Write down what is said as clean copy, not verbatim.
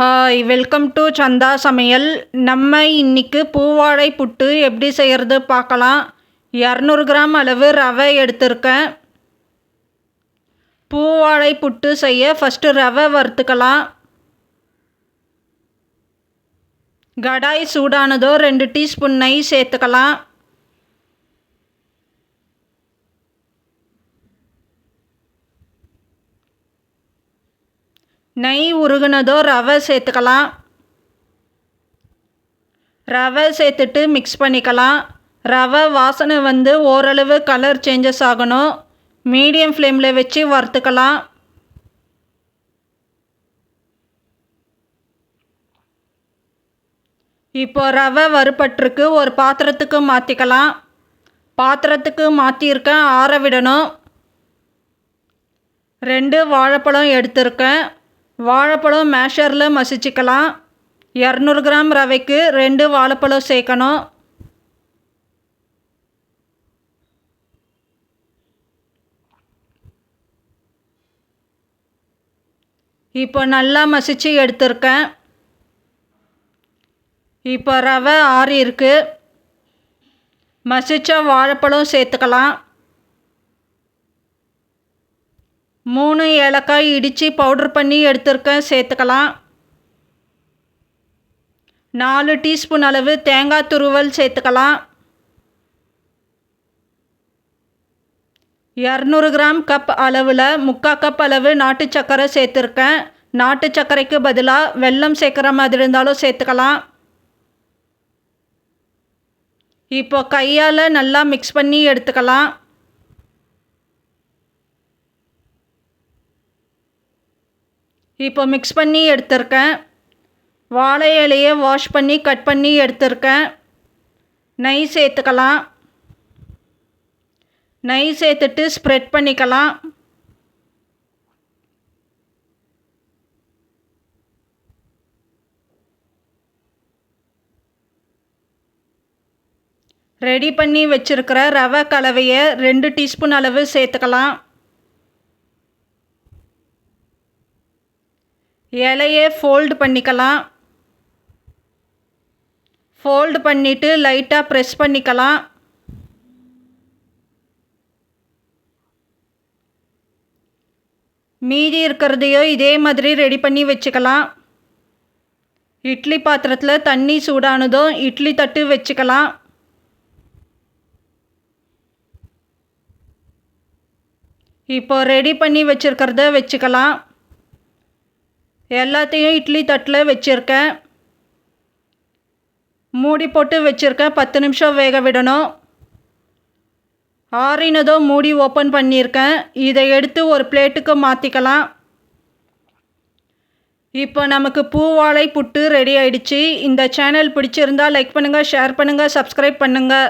Hi, welcome to சந்தா சமையல். நம்ம இன்னைக்கு பூவாழை புட்டு எப்படி செய்கிறது பார்க்கலாம். 200 கிராம் அளவு ரவை எடுத்திருக்கேன். பூவாழை புட்டு செய்ய ஃபஸ்ட்டு ரவை வறுத்துக்கலாம். கடாய் சூடானதோ 2 டீஸ்பூன் நெய் சேர்த்துக்கலாம். நெய் உருகுனதோ ரவை சேர்த்துக்கலாம். ரவை சேர்த்துட்டு மிக்ஸ் பண்ணிக்கலாம். ரவை வாசனை ஓரளவு கலர் சேஞ்சஸ் ஆகணும். மீடியம் ஃப்ளேமில் வச்சு வறுத்துக்கலாம். இப்போ ரவை வறுபட்டிருக்கு. ஒரு பாத்திரத்துக்கு மாற்றிக்கலாம். பாத்திரத்துக்கு மாற்றியிருக்கேன், ஆற விடணும். 2 வாழைப்பழம் எடுத்திருக்கேன். வாழைப்பழம் மேஷரில் மசிச்சுக்கலாம். 200 கிராம் ரவைக்கு 2 வாழைப்பழம் சேர்க்கணும். இப்போ நல்லா மசிச்சு எடுத்திருக்கேன். இப்போ ரவை ஆறி இருக்கு. மசிச்ச வாழைப்பழம் சேர்த்துக்கலாம். 3 ஏலக்காய் இடித்து பவுடர் பண்ணி எடுத்திருக்கேன், சேர்த்துக்கலாம். 4 டீஸ்பூன் அளவு தேங்காய் துருவல் சேர்த்துக்கலாம். 200 கிராம் கப் அளவில் 3/4 கப் அளவு நாட்டு சர்க்கரை சேர்த்துருக்கேன். நாட்டு சர்க்கரைக்கு பதிலாக வெல்லம் சேர்க்குற மாதிரி இருந்தாலும் சேர்த்துக்கலாம். இப்போ கையால் நல்லா மிக்ஸ் பண்ணி எடுத்துக்கலாம். இப்போ மிக்ஸ் பண்ணி எடுத்திருக்கேன். வாழை இலையை வாஷ் பண்ணி கட் பண்ணி எடுத்திருக்கேன். நெய் சேர்த்துக்கலாம். நெய் சேர்த்துட்டு ஸ்ப்ரெட் பண்ணிக்கலாம். ரெடி பண்ணி வச்சுருக்கிற ரவை கலவையை 2 டீஸ்பூன் அளவு சேர்த்துக்கலாம். இலையை ஃபோல்டு பண்ணிக்கலாம். ஃபோல்டு பண்ணிவிட்டு லைட்டாக ப்ரெஸ் பண்ணிக்கலாம். மீதி இருக்கிறதையோ இதே மாதிரி ரெடி பண்ணி வச்சுக்கலாம். இட்லி பாத்திரத்தில் தண்ணி சூடானதும் இட்லி தட்டு வச்சுக்கலாம். இப்போ ரெடி பண்ணி வச்சுருக்கிறத வச்சுக்கலாம். எல்லாத்தையும் இட்லி தட்டில் வச்சுருக்கேன். மூடி போட்டு வச்சுருக்கேன். 10 நிமிஷம் வேக விடணும். ஆறினதோ மூடி ஓப்பன் பண்ணியிருக்கேன். இதை எடுத்து ஒரு பிளேட்டுக்கு மாற்றிக்கலாம். இப்போ நமக்கு பூவாழை புட்டு ரெடி ஆயிடுச்சு. இந்த சேனல் பிடிச்சிருந்தால் லைக் பண்ணுங்கள், ஷேர் பண்ணுங்கள், சப்ஸ்கிரைப் பண்ணுங்கள்.